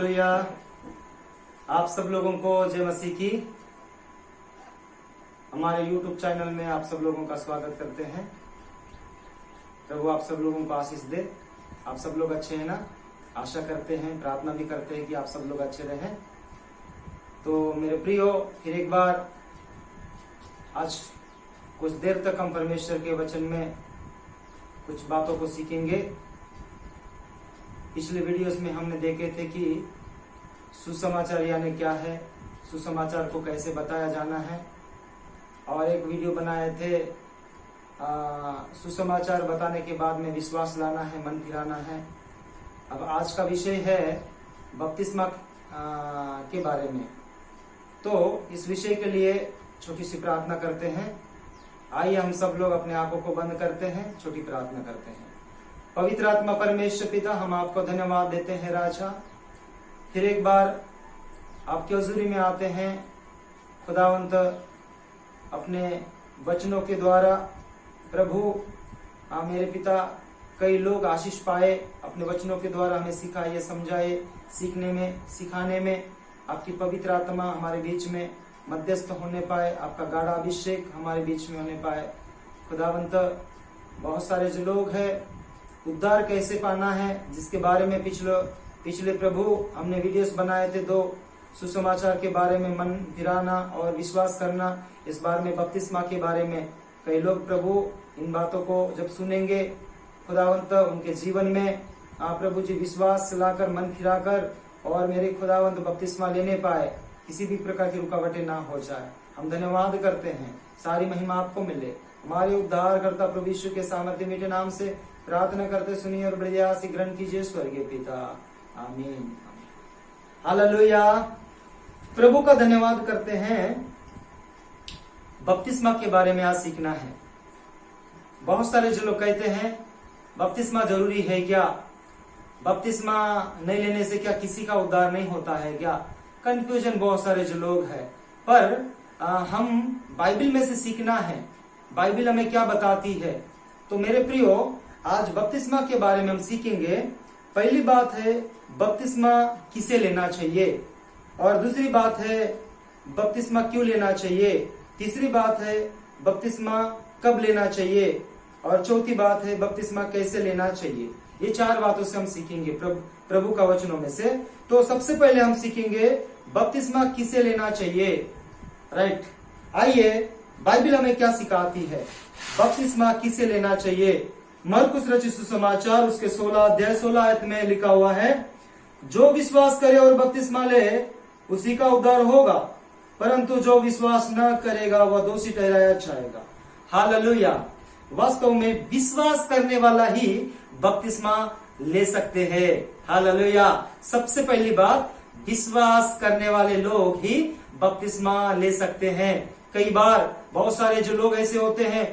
Hallelujah. आप सब लोगों को जय मसीह की। हमारे YouTube चैनल में आप सब लोगों का स्वागत करते हैं। प्रभु आप सब लोगों को आशीष दे। आप सब लोग अच्छे हैं ना? आशा करते हैं, प्रार्थना भी करते हैं कि आप सब लोग अच्छे रहें। तो मेरे प्रियो, फिर एक बार आज कुछ देर तक हम परमेश्वर के वचन में कुछ बातों को सीखेंगे। पिछले वीडियोस में हमने देखे थे कि सुसमाचार यानी क्या है, सुसमाचार को कैसे बताया जाना है, और एक वीडियो बनाए थे सुसमाचार बताने के बाद में विश्वास लाना है, मन फिराना है। अब आज का विषय है बपतिस्मा के बारे में। तो इस विषय के लिए छोटी सी प्रार्थना करते हैं। आइए हम सब लोग अपने आंखों को बंद करते हैं, छोटी प्रार्थना करते हैं। पवित्र आत्मा परमेश्वर पिता, हम आपको धन्यवाद देते हैं राजा। फिर एक बार आपके हुजूरी में आते हैं खुदावंत, अपने वचनों के द्वारा। प्रभु मेरे पिता, कई लोग आशीष पाए अपने वचनों के द्वारा, हमें सिखाए, समझाए, सीखने में, सिखाने में आपकी पवित्र आत्मा हमारे बीच में मध्यस्थ होने पाए, आपका गाढ़ा अभिषेक हमारे बीच में होने पाए। खुदावंत, बहुत सारे जो लोग हैं, उद्धार कैसे पाना है, जिसके बारे में पिछले प्रभु हमने वीडियोस बनाए थे, 2 सुसमाचार के बारे में, मन फिराना और विश्वास करना, इस बारे में बपतिस्मा के बारे में। कई लोग प्रभु इन बातों को जब सुनेंगे खुदावंत, उनके जीवन में प्रभु जी विश्वास लाकर, मन फिराकर और मेरे खुदावंत बपतिस्मा लेने पाए, किसी भी प्रकार की रुकावटें ना हो जाए। हम धन्यवाद करते हैं, सारी महिमा आपको मिले। हमारे उद्धारकर्ता प्रभु यीशु के सामर्थ्य मीठे नाम से प्रार्थना करते सुनिए और बढ़िया सी ग्रहण कीजिए स्वर्गीय पिता, आमीन। हालेलुया। प्रभु का धन्यवाद करते हैं। बपतिस्मा के बारे में आज सीखना है। बहुत सारे जो लोग कहते हैं बपतिस्मा जरूरी है क्या, बपतिस्मा नहीं लेने से क्या किसी का उद्धार नहीं होता है क्या? कंफ्यूजन बहुत सारे जो लोग हैं। पर हम बाइबल में से सीखना है, बाइबल हमें क्या बताती है। तो मेरे प्रियो, आज बपतिस्मा के बारे में हम सीखेंगे। पहली बात है बपतिस्मा किसे लेना चाहिए, और दूसरी बात है बपतिस्मा क्यों लेना चाहिए, तीसरी बात है बपतिस्मा कब लेना चाहिए, और चौथी बात है बपतिस्मा कैसे लेना चाहिए। ये 4 बातों से हम सीखेंगे प्रभु का वचनों में से। तो सबसे पहले हम सीखेंगे बपतिस्मा किसे लेना चाहिए। राइट, आइए बाइबल हमें क्या सिखाती है, बपतिस्मा किसे लेना चाहिए। मरकुस रचित सुसमाचार उसके 16 अध्याय 16 आयत में लिखा हुआ है, जो विश्वास करे और बपतिस्मा ले उसी का उद्धार होगा, परंतु जो विश्वास न करेगा वह दोषी ठहराया जाएगा। हालेलुया। वास्तव में विश्वास करने वाला ही बपतिस्मा ले सकते हैं। हालेलुया। सबसे पहली बात, विश्वास करने वाले लोग ही बपतिस्मा ले सकते हैं। कई बार बहुत सारे जो लोग ऐसे होते हैं,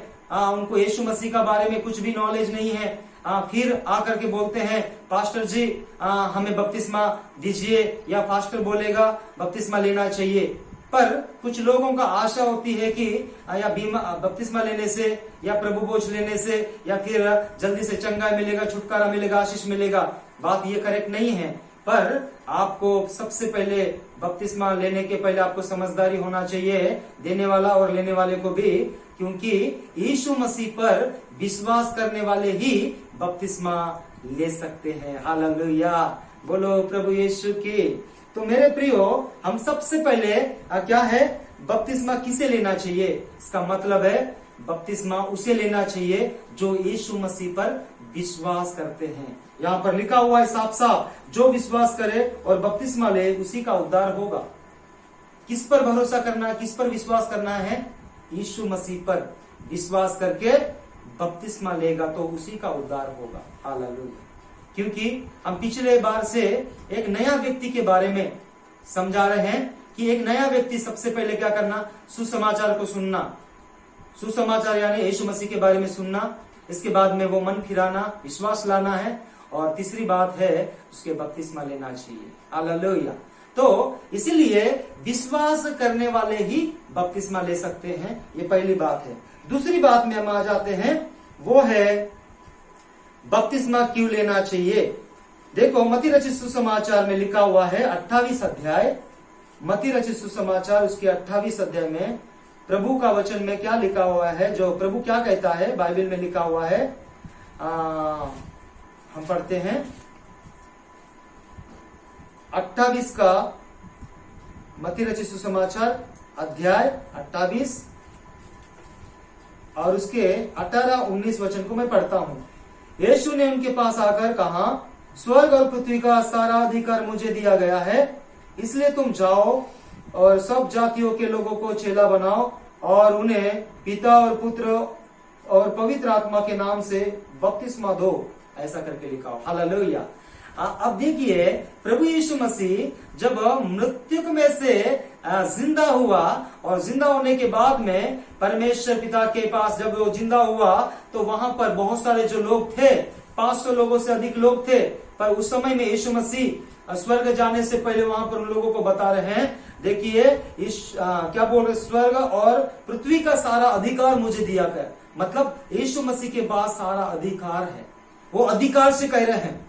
उनको यीशु मसीह का बारे में कुछ भी नॉलेज नहीं है, फिर आकर के बोलते हैं पास्टर जी हमें बपतिस्मा दीजिए, या पास्टर बोलेगा बपतिस्मा लेना चाहिए। पर कुछ लोगों का आशा होती है कि या बपतिस्मा लेने से, या प्रभु बोझ लेने से, या फिर जल्दी से चंगा मिलेगा, छुटकारा मिलेगा, आशीष मिलेगा। बात ये करेक्ट नहीं है। पर आपको सबसे पहले बपतिस्मा लेने के पहले आपको समझदारी होना चाहिए, देने वाला और लेने वाले को भी, क्योंकि यीशु मसीह पर विश्वास करने वाले ही बपतिस्मा ले सकते हैं। हालेलुया। बोलो प्रभु यीशु की। तो मेरे प्रियो, हम सबसे पहले क्या है, बपतिस्मा किसे लेना चाहिए। इसका मतलब है बपतिस्मा उसे लेना चाहिए जो यीशु मसीह पर विश्वास करते हैं। यहाँ पर लिखा हुआ है साफ साफ, जो विश्वास करे और बपतिस्मा ले उसी का उद्धार होगा। किस पर भरोसा करना है, किस पर विश्वास करना है? यीशु मसीह पर विश्वास करके बपतिस्मा लेगा तो उसी का उद्धार होगा। हालेलुया। क्योंकि हम पिछले बार से एक नया व्यक्ति के बारे में समझा रहे हैं कि एक नया व्यक्ति सबसे पहले क्या करना, सुसमाचार को सुनना। सुसमाचार यानी यीशु मसीह के बारे में सुनना, इसके बाद में वो मन फिराना, विश्वास लाना है, और तीसरी बात है उसके बपतिस्मा लेना चाहिए। हालेलुया। तो इसीलिए विश्वास करने वाले ही बपतिस्मा ले सकते हैं, ये पहली बात है। दूसरी बात में हम आ जाते हैं, वो है बपतिस्मा क्यों लेना चाहिए। देखो मत्ती रचित सुसमाचार में लिखा हुआ है 28 अध्याय, मत्ती रचित सुसमाचार उसके 28 अध्याय में प्रभु का वचन में क्या लिखा हुआ है, जो प्रभु क्या कहता है बाइबल में लिखा हुआ है। हम पढ़ते हैं 28 का मत्ती रचित सुसमाचार अध्याय 28 और उसके 18-19 वचन को मैं पढ़ता हूं। यीशु ने उनके पास आकर कहा, स्वर्ग और पृथ्वी का सारा अधिकार मुझे दिया गया है, इसलिए तुम जाओ और सब जातियों के लोगों को चेला बनाओ और उन्हें पिता और पुत्र और पवित्र आत्मा के नाम से बपतिस्मा दो, ऐसा करके लिखा हो। हालेलुया। अब देखिए प्रभु यीशु मसीह जब मृत्यु में से जिंदा हुआ और जिंदा होने के बाद में परमेश्वर पिता के पास जब वो जिंदा हुआ तो वहां पर बहुत सारे जो लोग थे, 500 लोगों से अधिक लोग थे, पर उस समय में यीशु मसीह स्वर्ग जाने से पहले वहां पर उन लोगों को बता रहे हैं, देखिए क्या बोल रहे, स्वर्ग और पृथ्वी का सारा अधिकार मुझे दिया गया। मतलब यीशु मसीह के पास सारा अधिकार है, वो अधिकार से कह रहे हैं,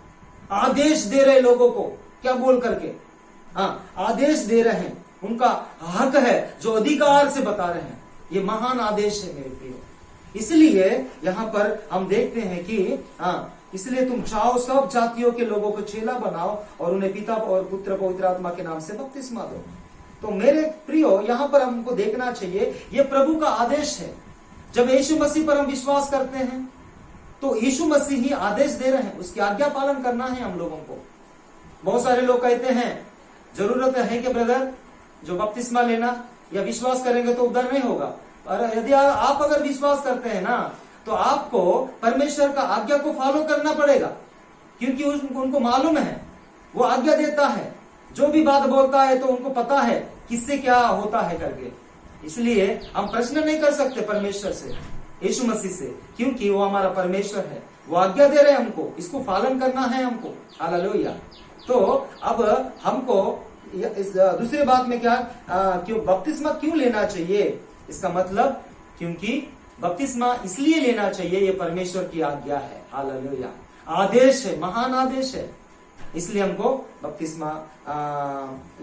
आदेश दे रहे लोगों को, क्या बोल करके, आदेश दे रहे हैं, उनका हक है जो अधिकार से बता रहे हैं। ये महान आदेश है मेरे प्रियो। इसलिए यहाँ पर हम देखते हैं कि इसलिए तुम जाओ सब जातियों के लोगों को चेला बनाओ और उन्हें पिता और पुत्र पवित्र आत्मा के नाम से बपतिस्मा दो। तो मेरे प्रियो यहाँ पर हमको देखना चाहिए, ये प्रभु का आदेश है। जब यीशु मसीह पर हम विश्वास करते हैं तो यीशु मसीह ही आदेश दे रहे हैं, उसकी आज्ञा पालन करना है हम लोगों को। बहुत सारे लोग कहते हैं जरूरत है कि ब्रदर जो बपतिस्मा लेना या विश्वास करेंगे तो उद्धार नहीं होगा। और यदि आप अगर विश्वास करते हैं ना तो आपको परमेश्वर का आज्ञा को फॉलो करना पड़ेगा, क्योंकि उनको मालूम है, वो आज्ञा देता है, जो भी बात बोलता है तो उनको पता है किससे क्या होता है करके। इसलिए हम प्रश्न नहीं कर सकते परमेश्वर से, यीशु मसीह से, क्योंकि वो हमारा परमेश्वर है, वो आज्ञा दे रहे हैं हमको, इसको पालन करना है हमको। हालेलुया। तो अब हमको इस दूसरी बात में क्या, क्यों बपतिस्मा क्यों लेना चाहिए, इसका मतलब क्योंकि बपतिस्मा इसलिए लेना चाहिए, ये परमेश्वर की आज्ञा है। हालेलुया। आदेश है, महान आदेश है, इसलिए हमको बपतिस्मा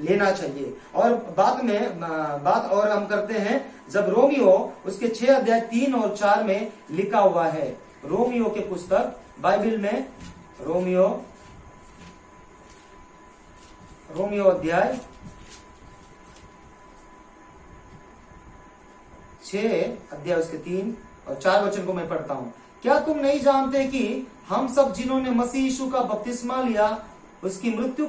लेना चाहिए। और बात और हम करते हैं, जब रोमियो उसके 6 अध्याय 3 और 4 में लिखा हुआ है, रोमियो के पुस्तक बाइबल में रोमियो अध्याय 6 अध्याय उसके 3 और 4 वचन को मैं पढ़ता हूं। क्या तुम नहीं जानते कि हम सब जिन्होंने मसीह यीशु का बपतिस्मा लिया उस मृत्यु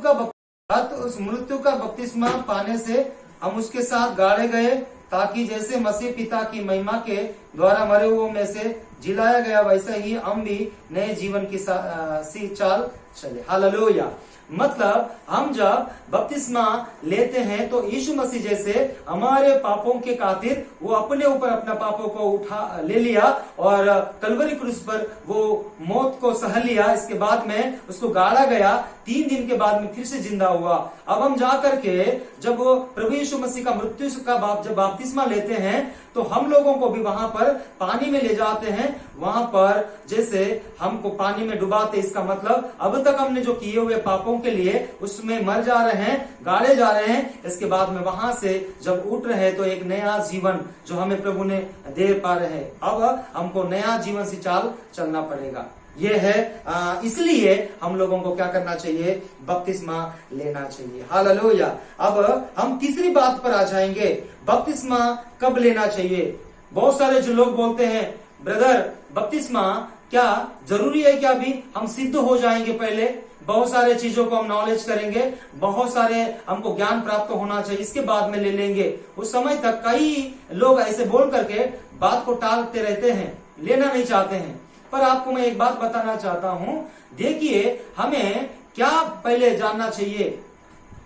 का बपतिस्मा पाने से हम उसके साथ गाड़े गए, ताकि जैसे मसीह पिता की महिमा के द्वारा मरे हुओं में से जिलाया गया वैसे ही हम भी नए जीवन की सी चाल चले। हालेलुया। मतलब हम जब बपतिस्मा लेते हैं तो यीशु मसीह जैसे हमारे पापों के खातिर वो अपने ऊपर अपना पापों को ले लिया और कलवरी क्रूस पर वो मौत को सह लिया। इसके बाद में उसको गाड़ा गया, 3 दिन के बाद में फिर से जिंदा हुआ। अब हम जाकर के जब वो प्रभु यीशु मसीह का मृत्यु का जब बपतिस्मा लेते हैं तो हम लोगों को भी वहां पर पानी में ले जाते हैं, वहां पर जैसे हमको पानी में डुबाते। इसका मतलब अब तक हमने जो किए हुए पापों के लिए उसमें मर जा रहे हैं, गाड़े जा रहे हैं। इसके बाद में वहां से जब उठ रहे हैं तो एक नया जीवन जो हमें प्रभु ने दे पा रहे हैं। अब हमको नया जीवन से चाल चलना पड़ेगा। ये है इसलिए हम लोगों को क्या करना चाहिए, बपतिस्मा लेना चाहिए। हालेलुया। अब हम तीसरी बात पर आ जाएंगे, बपतिस्मा कब लेना चाहिए। बहुत सारे जो लोग बोलते हैं ब्रदर बपतिस्मा क्या जरूरी है, क्या अभी हम सिद्ध हो जाएंगे पहले, बहुत सारे चीजों को हम नॉलेज करेंगे, बहुत सारे हमको ज्ञान प्राप्त होना चाहिए, इसके बाद में ले लेंगे। उस समय तक कई लोग ऐसे बोल करके बात को टालते रहते हैं, लेना नहीं चाहते हैं। पर आपको मैं एक बात बताना चाहता हूं, देखिए हमें क्या पहले जानना चाहिए,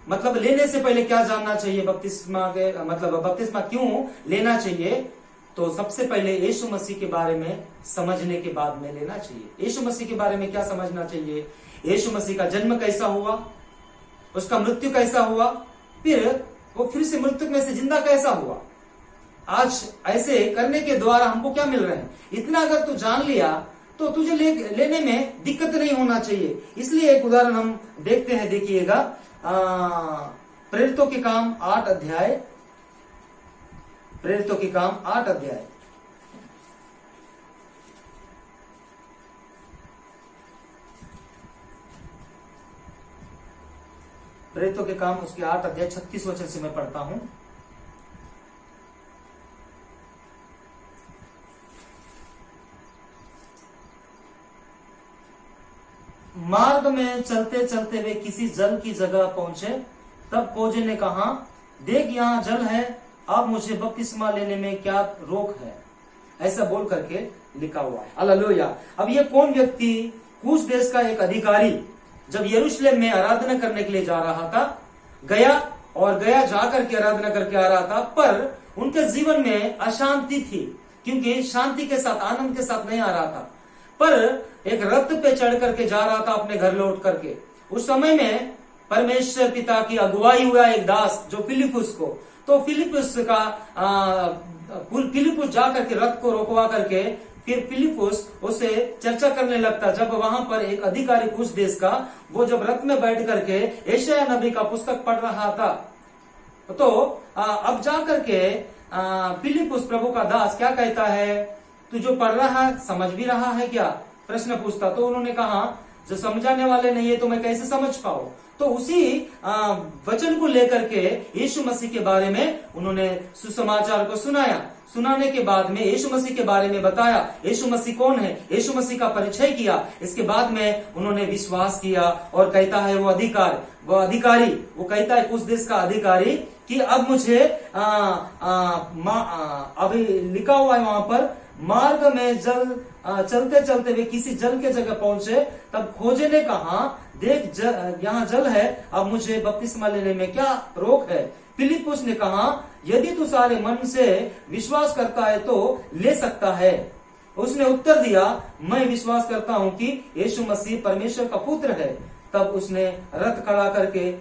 मतलब लेने से पहले क्या जानना चाहिए बपतिस्मा के, मतलब बपतिस्मा क्यों लेना चाहिए। तो सबसे पहले यीशु मसीह के बारे में समझने के बाद में लेना चाहिए। यीशु मसीह के बारे में क्या समझना चाहिए, यीशु मसीह का जन्म कैसा हुआ, उसका मृत्यु कैसा हुआ, फिर वो फिर से मृत्यु में से जिंदा कैसा हुआ। आज ऐसे करने के द्वारा हमको क्या मिल रहे हैं, इतना अगर तू जान लिया तो तुझे लेने में दिक्कत नहीं होना चाहिए। इसलिए एक उदाहरण हम देखते हैं, देखिएगा प्रेरितों के काम 8 अध्याय, प्रेरितों के काम 8 अध्याय। प्रेरितों के काम उसके 8 अध्याय 36 वचन से मैं पढ़ता हूं। मार्ग में चलते चलते वे किसी जल की जगह पहुंचे, तब खोजे ने कहा, देख यहाँ जल है, अब मुझे बपतिस्मा लेने में क्या रोक है? ऐसा बोल करके लिखा हुआ है। हालेलुया। अब ये कौन व्यक्ति? कूश देश का एक अधिकारी जब यरूशलेम में आराधना करने के लिए जा रहा था, गया जाकर के आराधना करके आ रहा था, पर उनके जीवन में अशांति थी, क्योंकि शांति के साथ, आनंद के साथ नहीं आ रहा था, पर एक रथ पे चढ़ करके जा रहा था अपने घर लौट करके। उस समय में परमेश्वर पिता की अगुवाई हुआ एक दास जो फिलिपुस को, तो फिलिपुस जाकर के रथ को रोकवा करके फिर फिलिपुस उसे चर्चा करने लगता। जब वहां पर एक अधिकारी कुछ देश का, वो जब रथ में बैठ करके यशायाह नबी का पुस्तक पढ़ रहा था, तो अब जाकर के फिलिपुस प्रभु का दास क्या कहता है, तू जो पढ़ रहा है समझ भी रहा है क्या? प्रश्न पूछता। तो उन्होंने कहा, जो समझाने वाले नहीं है तो मैं कैसे समझ पाऊं? तो उसी वचन को लेकर के यीशु मसीह के बारे में उन्होंने सुसमाचार को सुनाया। सुनाने के बाद में यीशु मसीह के बारे में बताया, यीशु मसीह कौन है, यीशु मसीह का परिचय किया। इसके बाद में उन्होंने विश्वास किया और कहता है वो अधिकारी, वो कहता है उस देश का अधिकारी कि अब मुझे अभी लिखा हुआ है वहां पर, मार्ग में चलते चलते वे किसी जल के जगह पहुंचे, तब खोजे ने कहा, देख यहाँ जल है, अब मुझे बपतिस्मा लेने में क्या रोक है? फिलिपुस ने कहा, यदि तू सारे मन से विश्वास करता है तो ले सकता है। उसने उत्तर दिया, मैं विश्वास करता हूं कि यीशु मसीह परमेश्वर का पुत्र है। तब उसने रथ खड़ा करके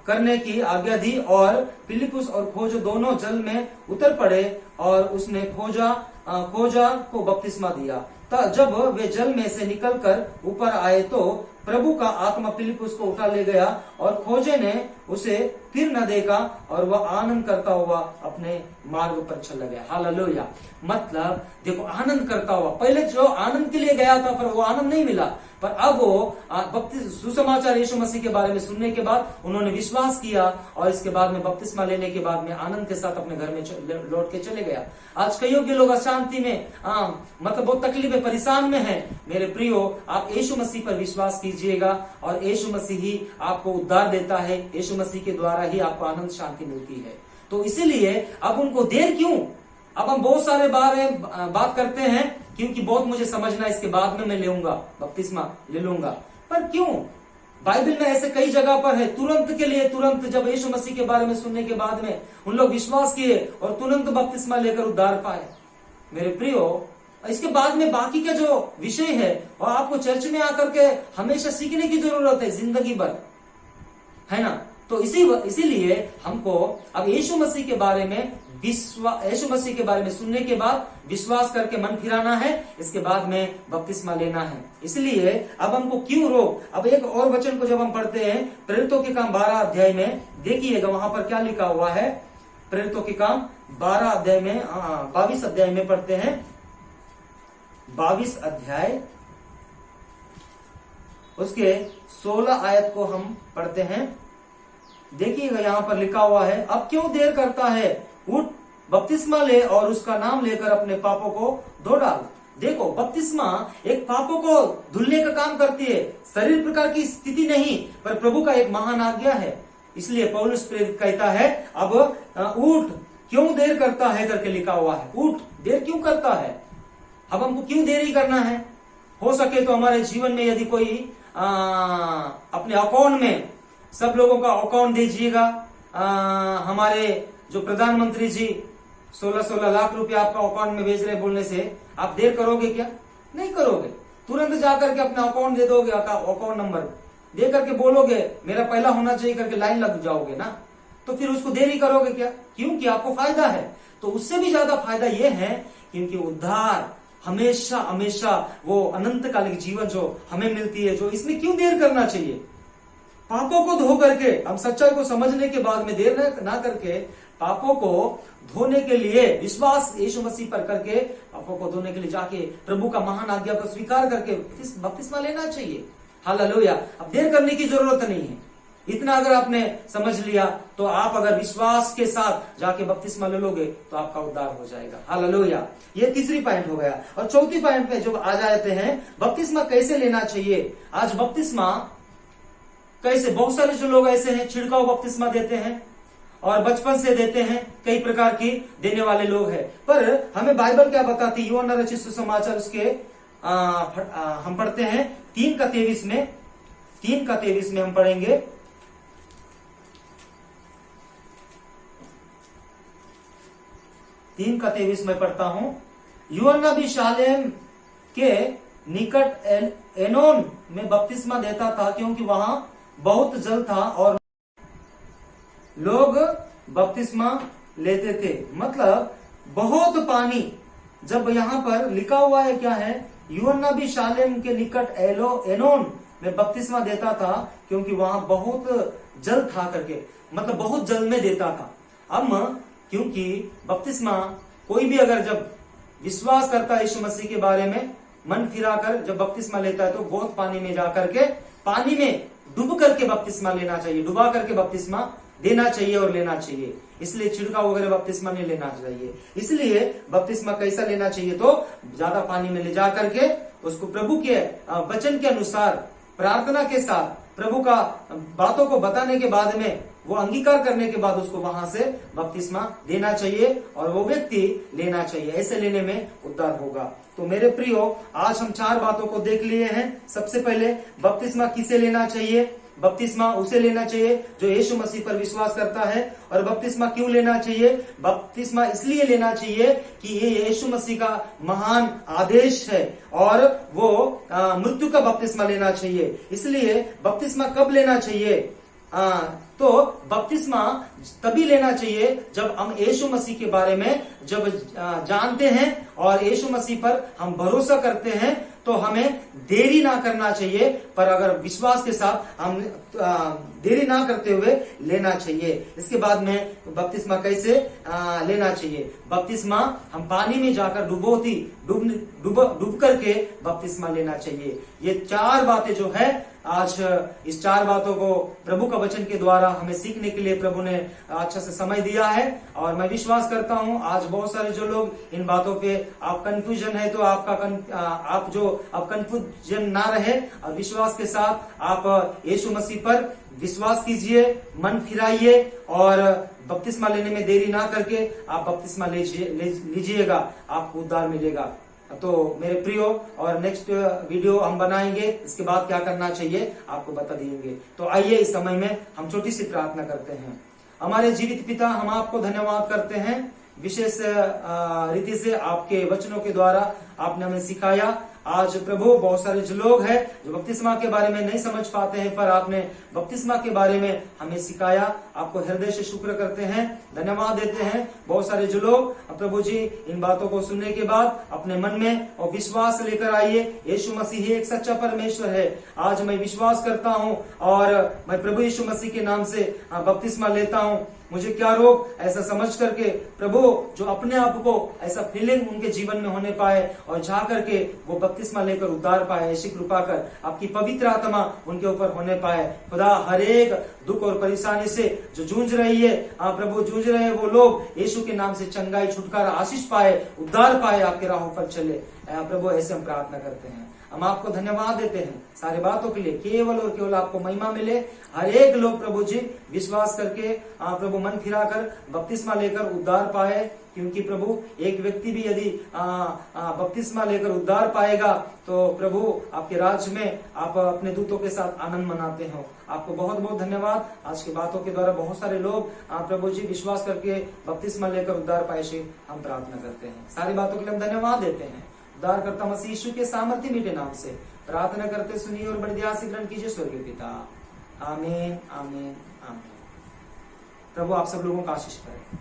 करने की आज्ञा दी और फिलिपुस और खोजो दोनों जल में उतर पड़े और उसने खोजा को बपतिस्मा दिया। जब वे जल में से निकलकर ऊपर आए तो प्रभु का आत्मा फिलिपुस को उठा ले गया और खोजे ने उसे फिर न देखा और वह आनंद करता हुआ अपने मार्ग पर चला गया। हालेलुया। मतलब देखो, आनंद करता हुआ, पहले जो आनंद के लिए गया था पर वो आनंद नहीं मिला, पर अब वो सुसमाचार यीशु मसीह के बारे में सुनने के बाद उन्होंने विश्वास किया और इसके बाद में बपतिस्मा लेने के बाद में आनंद के साथ अपने घर में लौट के चले गया। आज कईयों के लोग अशांति में, मतलब बहुत तकलीफ में, परेशान में है। मेरे प्रियो, आप यीशु मसीह पर विश्वास कीजिएगा और यीशु मसीह ही आपको उद्धार देता है। यीशु मसीह के द्वारा ही आपको आनंद शांति मिलती है। तो इसीलिए अब उनको देर क्यों? अब हम बहुत सारे बात करते हैं, क्योंकि बहुत मुझे समझना, इसके बाद में मैं लेऊंगा बपतिस्मा, ले लूंगा। पर क्यों? बाइबल में ऐसे कई जगह पर है, तुरंत के लिए, तुरंत जब यीशु मसीह के बारे में सुनने के बाद में उन लोग विश्वास किए और तुरंत बपतिस्मा लेकर उद्धार पाए। मेरे प्रियो, इसके बाद में बाकी का जो विषय है और आपको चर्च में आकर के हमेशा सीखने की जरूरत है, जिंदगी भर, है ना। तो इसीलिए हमको अब यीशु मसीह के बारे में यीशु मसीह के बारे में सुनने के बाद विश्वास करके मन फिराना है, इसके बाद में बपतिस्मा लेना है। इसलिए अब हमको क्यों रोक? अब एक और वचन को जब हम पढ़ते हैं प्रेरितों के काम 12 अध्याय में, देखिएगा वहां पर क्या लिखा हुआ है। प्रेरितों के काम 12 अध्याय में 22 अध्याय में पढ़ते हैं, 22 अध्याय उसके 16 आयत को हम पढ़ते हैं। देखिएगा यहाँ पर लिखा हुआ है, अब क्यों देर करता है, उठ बपतिस्मा ले और उसका नाम लेकर अपने पापों को धो डाल। देखो, बपतिस्मा एक पापों को धुलने का काम करती है, शरीर प्रकार की स्थिति नहीं, पर प्रभु का एक महान आज्ञा है। इसलिए पौलुस प्रेरित कहता है, अब उठ, क्यों देर करता है करके लिखा हुआ है। उठ, देर क्यों करता है? अब हमको क्यों देरी करना है? हो सके तो हमारे जीवन में यदि कोई अपने अकाउंट में, सब लोगों का अकाउंट दीजिएगा, हमारे जो प्रधानमंत्री जी 16-16 लाख रुपया आपका अकाउंट में भेज रहे बोलने से आप देर करोगे क्या? नहीं करोगे। तुरंत जाकर के अपना अकाउंट दे दोगे, अकाउंट नंबर दे करके बोलोगे मेरा पहला होना चाहिए करके लाइन लग जाओगे ना, तो फिर उसको देरी करोगे क्या? क्योंकि आपको फायदा है। तो उससे भी ज्यादा फायदा यह है क्योंकि उद्धार हमेशा हमेशा वो अनंतकालिक जीवन जो हमें मिलती है, जो इसमें क्यों देर करना चाहिए? पापों को धो करके, हम सच्चाई को समझने के बाद में देर ना करके पापों को धोने के लिए विश्वास यीशु मसीह पर करके, पापों को धोने के लिए जाके प्रभु का महान आज्ञा को स्वीकार करके बपतिस्मा लेना चाहिए। हालेलुया। अब देर करने की जरूरत नहीं है। इतना अगर आपने समझ लिया तो आप अगर विश्वास के साथ जाके बपतिस्मा ले लोगे तो आपका उद्धार हो जाएगा। हालेलुया। ये तीसरी पॉइंट हो गया। और चौथी पॉइंट पे जो आ जाते हैं, बपतिस्मा कैसे लेना चाहिए। आज बपतिस्मा कैसे, बहुत सारे जो लोग ऐसे हैं छिड़काव बपतिस्मा देते हैं और बचपन से देते हैं, कई प्रकार की देने वाले लोग हैं। पर हमें बाइबल क्या बताती है? यूहन्ना रचित सुसमाचार उसके हम पढ़ते हैं 3:23 में, 3:23 में हम पढ़ेंगे। 3:23 में पढ़ता हूं, यूहन्ना भी शालेम के निकट एनोन में बपतिस्मा देता था, क्योंकि वहां बहुत जल था और लोग बपतिस्मा लेते थे। मतलब बहुत पानी। जब यहां पर लिखा हुआ है क्या है, यूहन्ना भी शालेम के निकट एनोन में बपतिस्मा देता था, क्योंकि वहां बहुत जल था करके, मतलब बहुत जल में देता था। अब क्योंकि बपतिस्मा कोई भी अगर जब विश्वास करता है यीशु मसीह के बारे में, मन फिराकर जब बपतिस्मा लेता है तो बहुत पानी में जाकर के, पानी में डूब करके बपतिस्मा लेना चाहिए, डुबा करके बपतिस्मा देना चाहिए और लेना चाहिए। इसलिए छिड़काव वगैरह बपतिस्मा नहीं लेना चाहिए। इसलिए बपतिस्मा कैसा लेना चाहिए? तो ज्यादा पानी में ले जा करके उसको प्रभु के वचन के अनुसार प्रार्थना के साथ प्रभु का बातों को बताने के बाद में, वो अंगीकार करने के बाद उसको वहां से बपतिस्मा देना चाहिए और वो व्यक्ति लेना चाहिए। ऐसे लेने में उद्धार होगा। तो मेरे प्रियो, आज हम 4 बातों को देख लिए हैं। सबसे पहले बपतिस्मा किसे लेना चाहिए? बपतिस्मा उसे लेना चाहिए जो यीशु मसीह पर विश्वास करता है। और बपतिस्मा क्यों लेना चाहिए? बपतिस्मा इसलिए लेना चाहिए कि ये यीशु मसीह का महान आदेश है और वो मृत्यु का बपतिस्मा लेना चाहिए। इसलिए बपतिस्मा कब लेना चाहिए? तो बपतिस्मा तभी लेना चाहिए जब हम यीशु मसीह के बारे में जब जानते हैं और यीशु मसीह पर हम भरोसा करते हैं, तो हमें देरी ना करना चाहिए। पर अगर विश्वास के साथ हम देरी ना करते हुए लेना चाहिए। इसके बाद में बपतिस्मा कैसे लेना चाहिए? बपतिस्मा हम पानी में जाकर डूब करके बपतिस्मा लेना चाहिए। ये 4 बातें जो है, आज इस 4 बातों को प्रभु का वचन के द्वारा हमें सीखने के लिए प्रभु ने अच्छा से समय दिया है। और मैं विश्वास करता हूं आज बहुत सारे जो लोग इन बातों पे आप कंफ्यूजन है, तो आप कंफ्यूजन ना रहे और विश्वास के साथ आप यीशु मसीह पर विश्वास कीजिए, मन फिराइए और बपतिस्मा लेने में देरी ना करके आप बपतिस्मा लीजिएगा, आपको उद्धार मिलेगा। तो मेरे प्रियो, और नेक्स्ट वीडियो हम बनाएंगे, इसके बाद क्या करना चाहिए आपको बता देंगे। तो आइए इस समय में हम छोटी सी प्रार्थना करते हैं। हमारे जीवित पिता, हम आपको धन्यवाद करते हैं विशेष रीति से आपके वचनों के द्वारा आपने हमें सिखाया। आज प्रभु बहुत सारे जो लोग हैं जो बपतिस्मा के बारे में नहीं समझ पाते हैं, पर आपने बपतिस्मा के बारे में हमें सिखाया। आपको हृदय से शुक्र करते हैं, धन्यवाद देते हैं। बहुत सारे जो लोग प्रभु जी इन बातों को सुनने के बाद अपने मन में और विश्वास लेकर आइए, यीशु मसीह ही एक सच्चा परमेश्वर है। आज मैं विश्वास करता हूँ और मैं प्रभु यीशु मसीह के नाम से बपतिस्मा लेता हूँ। मुझे क्या रोग, ऐसा समझ करके प्रभु जो अपने आप को ऐसा फीलिंग उनके जीवन में होने पाए और जा करके वो बपतिस्मा लेकर उद्धार पाए। ऐसी कृपा कर आपकी पवित्र आत्मा उनके ऊपर होने पाए। खुदा, हर एक दुख और परेशानी से जो जूझ रही है प्रभु, जूझ रहे हैं वो लोग यीशु के नाम से चंगाई, छुटकारा, आशीष पाए, उद्धार पाए, आपके राहों पर चले। प्रभु ऐसे हम प्रार्थना करते हैं। हम आपको धन्यवाद देते हैं सारी बातों के लिए। केवल और केवल आपको महिमा मिले। हर एक लोग प्रभु जी विश्वास करके प्रभु मन फिराकर बपतिस्मा लेकर उद्धार पाए, क्योंकि प्रभु एक व्यक्ति भी यदि बपतिस्मा लेकर उद्धार पाएगा तो प्रभु आपके राज्य में आप अपने दूतों के साथ आनंद मनाते हो। आपको बहुत बहुत धन्यवाद। आज की बातों के द्वारा बहुत सारे लोग प्रभु जी विश्वास करके बपतिस्मा लेकर उद्धार पाए से हम प्रार्थना करते हैं। सारी बातों के लिए हम धन्यवाद देते हैं। उद्धार करता मसीह यीशु के सामर्थ्य मीठे नाम से प्रार्थना करते सुनिए और बड़ी दया से ग्रहण कीजिए स्वर्गीय पिता। आमीन, आमीन, आमीन। प्रभु आप सब लोगों का आशीष करें।